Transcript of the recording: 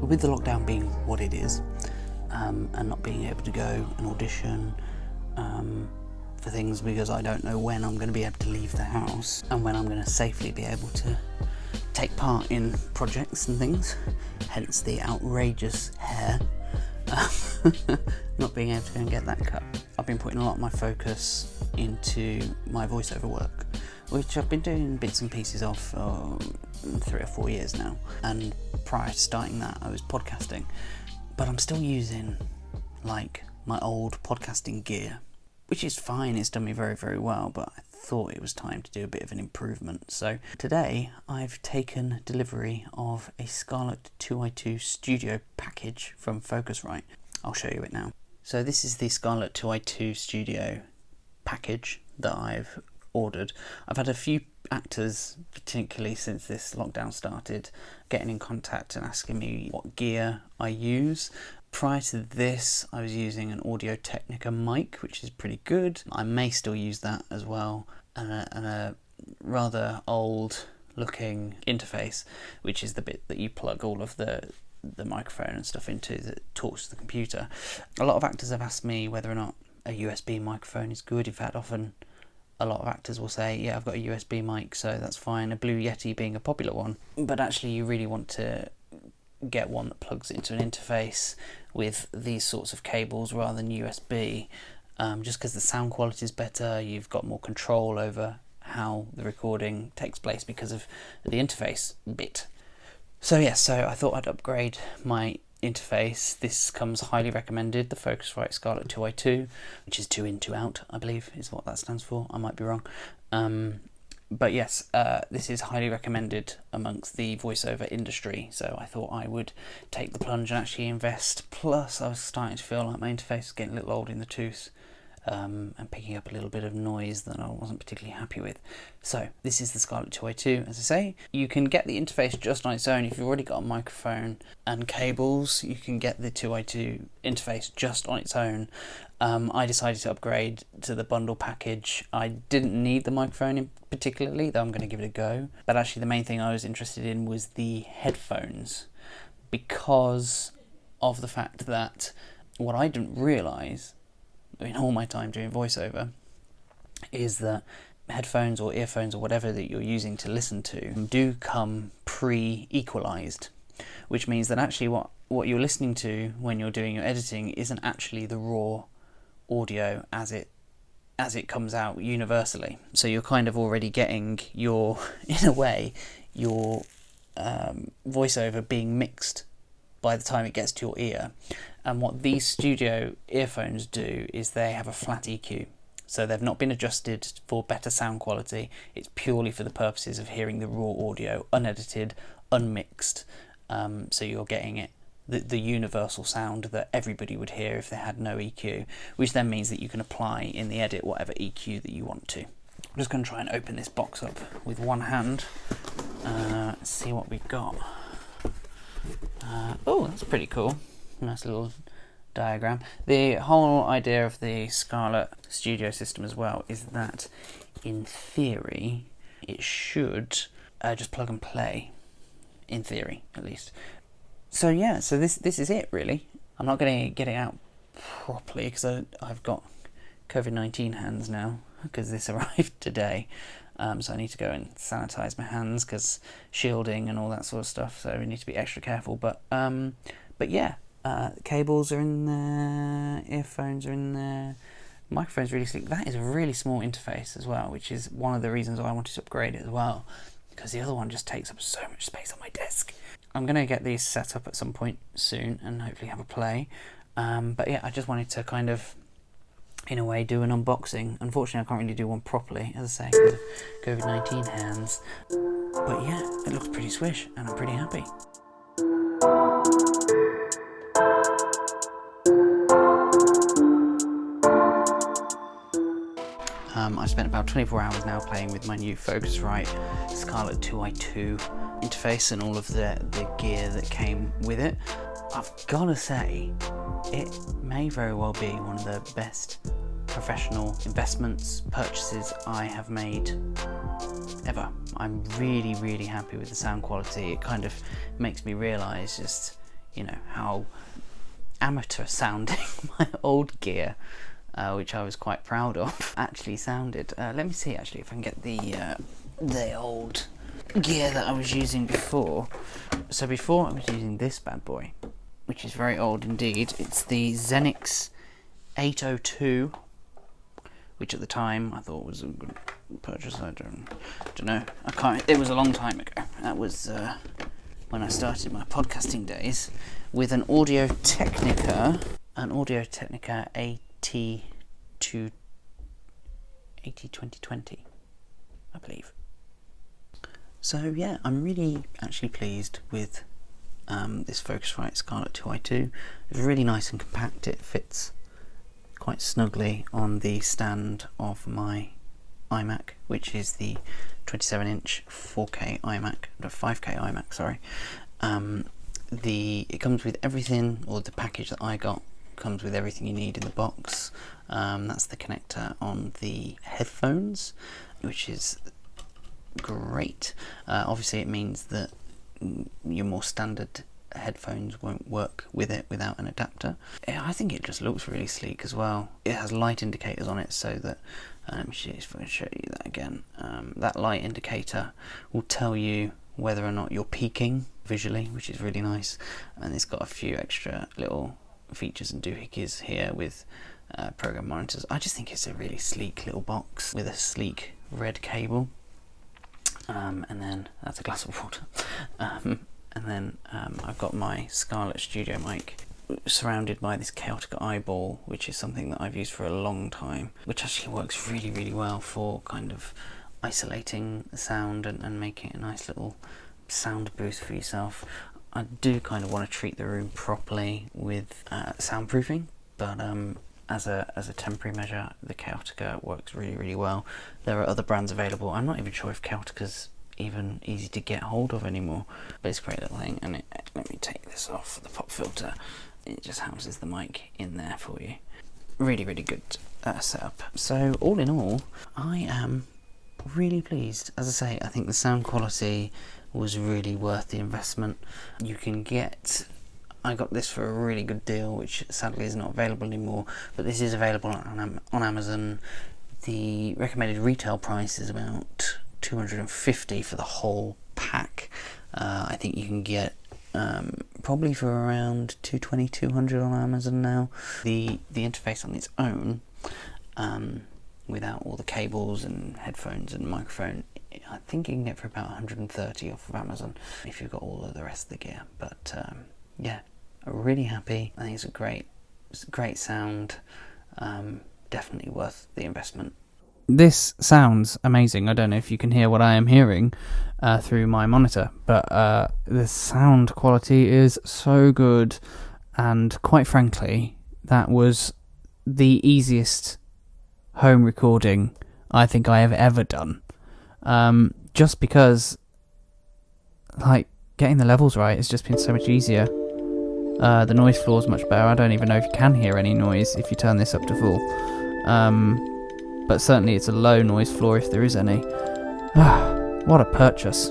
with the lockdown being what it is, and not being able to go and audition for things because I don't know when I'm going to be able to leave the house and when I'm going to safely be able to take part in projects and things, hence the outrageous hair, not being able to go and get that cut. I've been putting a lot of my focus into my voiceover work, which I've been doing bits and pieces of for 3 or 4 years now, and prior to starting that I was podcasting, but I'm still using like my old podcasting gear, which is fine, it's done me very, very well, but I thought it was time to do a bit of an improvement. So today I've taken delivery of a Scarlett 2i2 studio package from Focusrite. I'll show you it now. So this is the Scarlett 2i2 studio package that I've ordered. I've had a few actors, particularly since this lockdown started, getting in contact and asking me what gear I use. Prior to this, I was using an Audio-Technica mic, which is pretty good. I may still use that as well, and a rather old looking interface, which is the bit that you plug all of the microphone and stuff into that talks to the computer. A lot of actors have asked me whether or not a USB microphone is good. In fact, often a lot of actors will say, yeah, I've got a USB mic, so that's fine, a Blue Yeti being a popular one. But actually you really want to get one that plugs into an interface with these sorts of cables rather than USB, just because the sound quality is better, you've got more control over how the recording takes place because of the interface bit. So yeah, so I thought I'd upgrade my interface. This comes highly recommended, the Focusrite Scarlett 2i2, which is 2 in, 2 out, I believe is what that stands for. I might be wrong. But yes, this is highly recommended amongst the voiceover industry, so I thought I would take the plunge and actually invest. Plus, I was starting to feel like my interface was getting a little old in the tooth, and picking up a little bit of noise that I wasn't particularly happy with. So this is the Scarlett 2i2, as I say. You can get the interface just on its own. If you've already got a microphone and cables, you can get the 2i2 interface just on its own. I decided to upgrade to the bundle package. I didn't need the microphone particularly, though I'm going to give it a go. But actually the main thing I was interested in was the headphones, because of the fact that what I didn't realise in all my time doing voiceover is that headphones or earphones or whatever that you're using to listen to do come pre-equalized, which means that actually what you're listening to when you're doing your editing isn't actually the raw audio as it comes out universally. So you're kind of already getting your, in a way, your voiceover being mixed by the time it gets to your ear. And what these studio earphones do is they have a flat EQ. So they've not been adjusted for better sound quality. It's purely for the purposes of hearing the raw audio, unedited, unmixed. So you're getting it, the universal sound that everybody would hear if they had no EQ, which then means that you can apply in the edit whatever EQ that you want to. I'm just going to try and open this box up with one hand. Let's see what we've got. Oh, that's pretty cool. Nice little diagram. The whole idea of the Scarlett Studio system as well is that in theory it should just plug and play, in theory at least. So yeah, so this is it really. I'm not going to get it out properly because I've got COVID-19 hands now because this arrived today. So I need to go and sanitize my hands because shielding and all that sort of stuff, so we need to be extra careful. But yeah, cables are in there, earphones are in there, microphone's really sleek. That is a really small interface as well, which is one of the reasons why I wanted to upgrade it as well, because the other one just takes up so much space on my desk. I'm going to get these set up at some point soon and hopefully have a play. But yeah, I just wanted to kind of, in a way, do an unboxing. Unfortunately, I can't really do one properly, as I say, because of COVID-19 hands. But yeah, it looks pretty swish, and I'm pretty happy. I've spent about 24 hours now playing with my new Focusrite Scarlett 2i2 interface and all of the gear that came with it. I've got to say, it may very well be one of the best professional investments, purchases I have made ever. I'm really, really happy with the sound quality. It kind of makes me realise just, you know, how amateur sounding my old gear, which I was quite proud of, actually sounded. Let me see actually if I can get the old gear that I was using before. So before I was using this bad boy, which is very old indeed. It's the Xenix 802, which at the time I thought was a good purchase. I don't know. It was a long time ago. That was when I started my podcasting days with an Audio-Technica AT2020, I believe. So yeah, I'm really actually pleased with this Focusrite Scarlett 2i2. It's really nice and compact. It fits quite snugly on the stand of my iMac, which is the 27-inch 4K iMac, no, 5K iMac, sorry. It comes with everything, or the package that I got comes with everything you need in the box. That's the connector on the headphones, which is great. Obviously it means that your more standard headphones won't work with it without an adapter. I think it just looks really sleek as well. It has light indicators on it, so that let me see if I can show you that again. That light indicator will tell you whether or not you're peaking visually, which is really nice. And it's got a few extra little features and doohickeys here with program monitors. I just think it's a really sleek little box with a sleek red cable. And then that's a glass of water. And then I've got my Scarlett Studio mic surrounded by this chaotic eyeball, which is something that I've used for a long time, which actually works really, really well for kind of isolating the sound and making it a nice little sound booth for yourself. I do kind of want to treat the room properly with soundproofing, but as a temporary measure, the Chaotica works really, really well. There are other brands available. I'm not even sure if Chaotica's even easy to get hold of anymore, but it's a great little thing. And let me take this off the pop filter. It just houses the mic in there for you. Really, really good setup. So all in all, I am really pleased. As I say, I think the sound quality was really worth the investment. You can get, I got this for a really good deal, which sadly is not available anymore, but this is available on Amazon. The recommended retail price is about $250 for the whole pack. I think you can get probably for around $220, $200 on Amazon now. The interface on its own, without all the cables and headphones and microphone, I think you can get for about $130 off of Amazon if you've got all of the rest of the gear. But yeah, I'm really happy. I think it's a great sound. Definitely worth the investment. This sounds amazing. I don't know if you can hear what I am hearing through my monitor, but the sound quality is so good, and quite frankly, that was the easiest home recording I think I have ever done. Just because, like, getting the levels right has just been so much easier. The noise floor is much better. I don't even know if you can hear any noise if you turn this up to full. But certainly it's a low noise floor if there is any. What a purchase.